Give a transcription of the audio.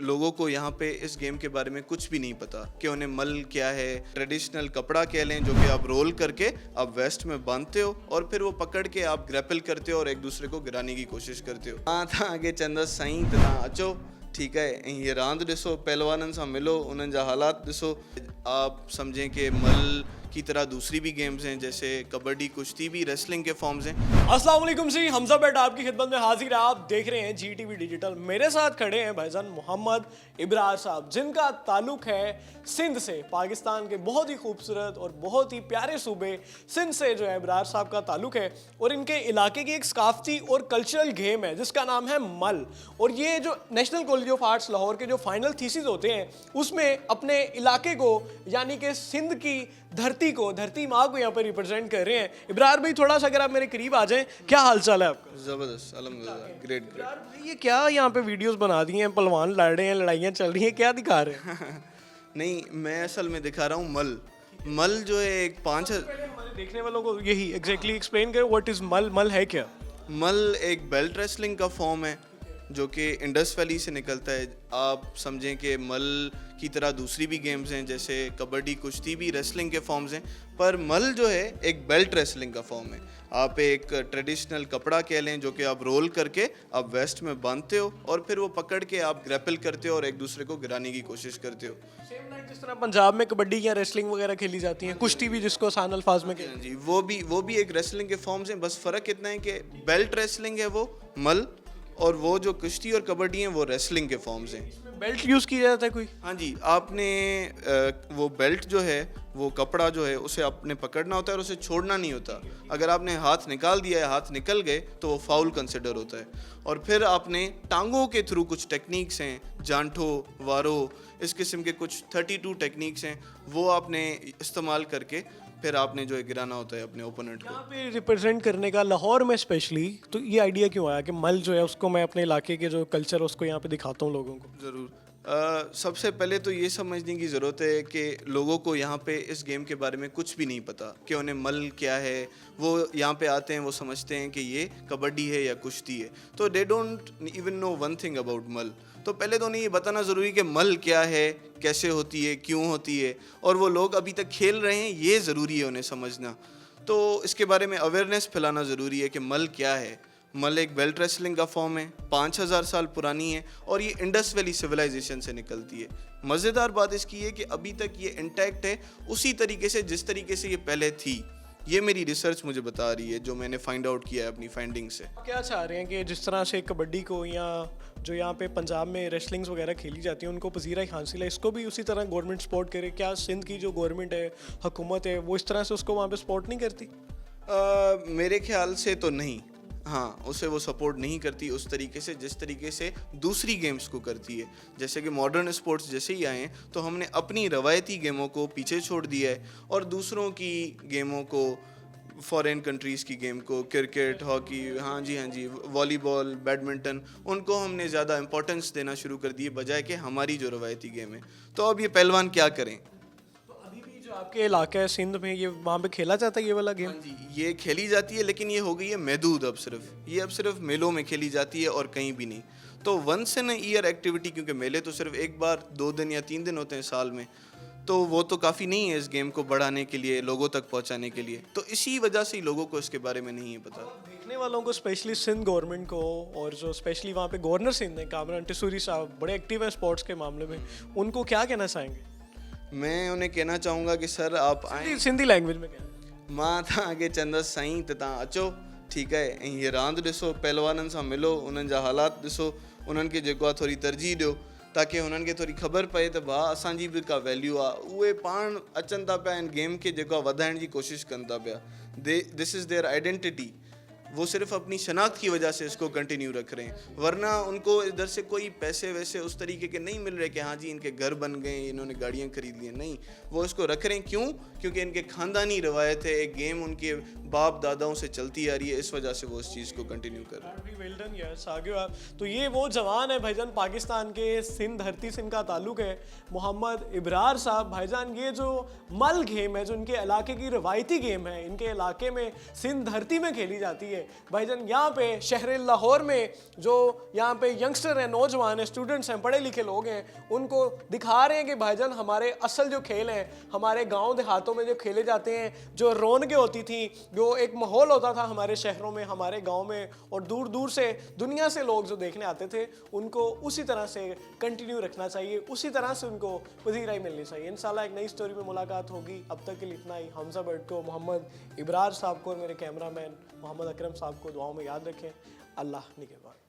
लोगों को यहाँ पे इस गेम के बारे में कुछ भी नहीं पता कि उन्हें मल क्या है। ट्रेडिशनल कपड़ा कह लें जो कि आप रोल करके आप वेस्ट में बांधते हो और फिर वो पकड़ के आप ग्रैपल करते हो और एक दूसरे को गिराने की कोशिश करते हो। हाँ था आगे चंदा साईं तना अचो, ठीक है, ये रांद ॾिसो, पहलवाननि सां मिलो, उन्हनि जा हालात ॾिसो। आप समझें कि मल की तरह दूसरी भी गेम्स हैं जैसे कबड्डी, कुश्ती भी रेसलिंग के फॉर्म्स हैं। अस्सलाम वालेकुम जी, हमजा बेट आपकी खिदमत में हाजिर है। आप देख रहे हैं GTV डिजिटल। मेरे साथ खड़े हैं भाईजान मोहम्मद इब्रार साहब, जिनका ताल्लुक है सिंध से, पाकिस्तान के बहुत ही खूबसूरत और बहुत ही प्यारे सूबे सिंध से जो है इब्रार साहब का ताल्लुक है। और इनके इलाके की एक सकाफती और कल्चरल गेम है जिसका नाम है मल। और ये जो national college of arts Lahore के जो फाइनल थीसिस होते हैं उसमें अपने इलाके को यानी कि सिंध की धरती माँ को यहाँ पे रिप्रेजेंट कर रहे हैं। इब्रार भाई थोड़ा सा अगर आप मेरे करीब आ जाएं, क्या हाल चाल है आपका? ज़बरदस्त, अल्हम्दुलिल्लाह, ग्रेट। इब्रार भाई ये क्या यहाँ पे वीडियोस बना दी हैं, पहलवान लड़ रहे हैं, लड़ाइयाँ चल रही हैं, क्या दिखा रहे हैं? नहीं, मैं असल में दिखा रहा हूँ मल जो है एक पहले हमारे देखने वालों को यही एग्जैक्टली एक्सप्लेन करें, व्हाट इज मल है क्या? मल एक बेल्ट रेसलिंग का फॉर्म है जो कि इंडस वैली से निकलता है। आप समझें कि मल की तरह दूसरी भी गेम्स हैं जैसे कबड्डी, कुश्ती भी रेसलिंग के फॉर्म्स हैं, पर मल जो है एक बेल्ट रेसलिंग का फॉर्म है। आप एक ट्रेडिशनल कपड़ा कह लें जो कि आप रोल करके आप वेस्ट में बांधते हो और फिर वो पकड़ के आप ग्रैपल करते हो और एक दूसरे को गिराने की कोशिश करते हो। सेम लाइक जिस तरह पंजाब में कबड्डी या रेसलिंग वगैरह खेली जाती है, कुश्ती भी जिसको आसान अल्फाज में हाँ जी, वो भी एक रेसलिंग के फॉर्म्स हैं, बस फ़र्क इतना है कि बेल्ट रेसलिंग है वो मल, और वो जो कुश्ती और कबड्डी हैं वो रेसलिंग के फॉर्म्स हैं। बेल्ट यूज किया जाता है कोई? हाँ जी, आपने वो बेल्ट जो है, वो कपड़ा जो है, उसे आपने पकड़ना होता है और उसे छोड़ना नहीं होता। अगर आपने हाथ निकाल दिया है, हाथ निकल गए तो वो फाउल कंसिडर होता है। और फिर आपने टांगों के थ्रू कुछ टेक्निक्स हैं, जांठो, वारो, इस किस्म के कुछ 32 टेक्निक्स हैं, वो आपने इस्तेमाल करके फिर आपने जो है गिराना होता है अपने ओपोनेंट को। यहाँ पे रिप्रेजेंट करने का लाहौर में स्पेशली, तो ये आइडिया क्यों आया कि मल जो है उसको मैं अपने इलाके के जो कल्चर उसको यहाँ पे दिखाता हूँ लोगों को? ज़रूर। सबसे पहले तो ये समझने की ज़रूरत है कि लोगों को यहाँ पे इस गेम के बारे में कुछ भी नहीं पता कि उन्हें मल क्या है। वो यहाँ पे आते हैं, वो समझते हैं कि ये कबड्डी है या कुश्ती है, तो they don't even know one thing about मल। तो पहले तो उन्हें ये बताना ज़रूरी कि मल क्या है, कैसे होती है, क्यों होती है, और वो लोग अभी तक खेल रहे हैं, ये ज़रूरी है उन्हें समझना। तो इसके बारे में अवेयरनेस फैलाना ज़रूरी है कि मल क्या है। मल एक बेल्ट रेसलिंग का फॉर्म है, 5000 साल पुरानी है और ये इंडस वैली सिविलाइजेशन से निकलती है। मज़ेदार बात इसकी है कि अभी तक ये इंटैक्ट है उसी तरीके से जिस तरीके से ये पहले थी। ये मेरी रिसर्च मुझे बता रही है, जो मैंने फाइंड आउट किया है अपनी फाइंडिंग से। क्या चाह रहे हैं कि जिस तरह से कबड्डी को या जो यहाँ पे पंजाब में रेसलिंग्स वगैरह खेली जाती है उनको पजीराई हासिल है, इसको भी उसी तरह गवर्नमेंट सपोर्ट करे? क्या सिंध की जो गवर्नमेंट है, हुकूमत है, वो इस तरह से उसको वहाँ पे सपोर्ट नहीं करती? मेरे ख्याल से तो नहीं। हाँ, उसे वो सपोर्ट नहीं करती उस तरीके से जिस तरीके से दूसरी गेम्स को करती है। जैसे कि मॉडर्न स्पोर्ट्स जैसे ही आए हैं तो हमने अपनी रवायती गेमों को पीछे छोड़ दिया है और दूसरों की गेमों को, फॉरेन कंट्रीज़ की गेम को, क्रिकेट, हॉकी, हाँ जी, वॉलीबॉल, बैडमिंटन, उनको हमने ज़्यादा इंपॉर्टेंस देना शुरू कर दी बजाय कि हमारी जो रवायती गेम है। तो अब ये पहलवान क्या करें? जो आपके इलाका है सिंध में, ये वहाँ पे खेला जाता है ये वाला गेम? हाँ जी, ये खेली जाती है, लेकिन ये हो गई है महदूद। अब सिर्फ मेलों में खेली जाती है और कहीं भी नहीं। तो वंस इन ईयर एक्टिविटी, क्योंकि मेले तो सिर्फ एक बार 2 दिन या 3 दिन होते हैं साल में, तो वो तो काफ़ी नहीं है इस गेम को बढ़ाने के लिए, लोगों तक पहुंचाने के लिए। तो इसी वजह से ही लोगों को इसके बारे में नहीं है पता। देखने वालों को, स्पेशली सिंध गवर्नमेंट को, और जो स्पेशली वहाँ पे गवर्नर सिंध है कामरान टिसूरी साहब, बड़े एक्टिव हैं स्पोर्ट्स के मामले में, उनको क्या कहना चाहेंगे? मैं उन्हें कहना चाहूँगा कि सर आप आए, सिंधी लैंग्वेज में कहना। मां था आगे चंदा साईं तव्हां अचो, ठीक है, ऐं हीअ रांदि ॾिसो, पहलवाननि सां मिलो, उन्हनि जा हालात ॾिसो, उन्हनि खे जेको आहे थोरी तरजीह ॾियो ताकि हुननि खे थोरी ख़बर पए त भाउ असांजी बि का वैल्यू आहे। उहे पाण अचनि था पिया इन गेम खे जेको आहे वधाइण जी कोशिशि कनि था पिया। This is their identity. वो सिर्फ अपनी शनाख्त की वजह से इसको कंटिन्यू रख रहे हैं, वरना उनको इधर से कोई पैसे वैसे उस तरीके के नहीं मिल रहे कि हाँ जी इनके घर बन गए, इन्होंने गाड़ियाँ खरीद ली हैं। नहीं, वो इसको रख रहे हैं क्यों? क्योंकि इनके ख़ानदानी रवायत है, एक गेम उनके बाप दादाओं से चलती आ रही है, इस वजह से वो इस चीज़ को कंटिन्यू कर रहे हैं। वेल डन यार, आगे आप। तो ये वो जवान है भाईजान, पाकिस्तान के सिंध धरती से इनका ताल्लुक है, मोहम्मद इब्रार साहब। भाईजान ये जो मल गेम है, जो इनके इलाके की रवायती गेम है, इनके इलाके में सिंध धरती में खेली जाती है, चाहिए भाईजान। यहाँ पे शहर लाहौर में जो यहाँ पे यंगस्टर हैं, नौजवान हैं, स्टूडेंट्स हैं, पढ़े लिखे लोग हैं, उनको दिखा रहे हैं कि भाईजान हमारे असल जो खेल हैं, हमारे गांव देहातों में जो खेले जाते हैं, जो रौनकें होती थी, जो एक माहौल होता था हमारे शहरों में, हमारे गाँव में, और दूर दूर से दुनिया से लोग जो देखने आते थे, उनको उसी तरह से कंटिन्यू रखना चाहिए, उसी तरह से उनको पजीराई मिलनी चाहिए। इंशाल्लाह एक नई स्टोरी में मुलाकात होगी। अब तक के लिए इतना ही। हमजा बट को, मोहम्मद इब्रार साहब को और मेरे कैमरामैन मोहम्मद अकरम साहब को दुआओं में याद रखें। अल्लाह निगहबान।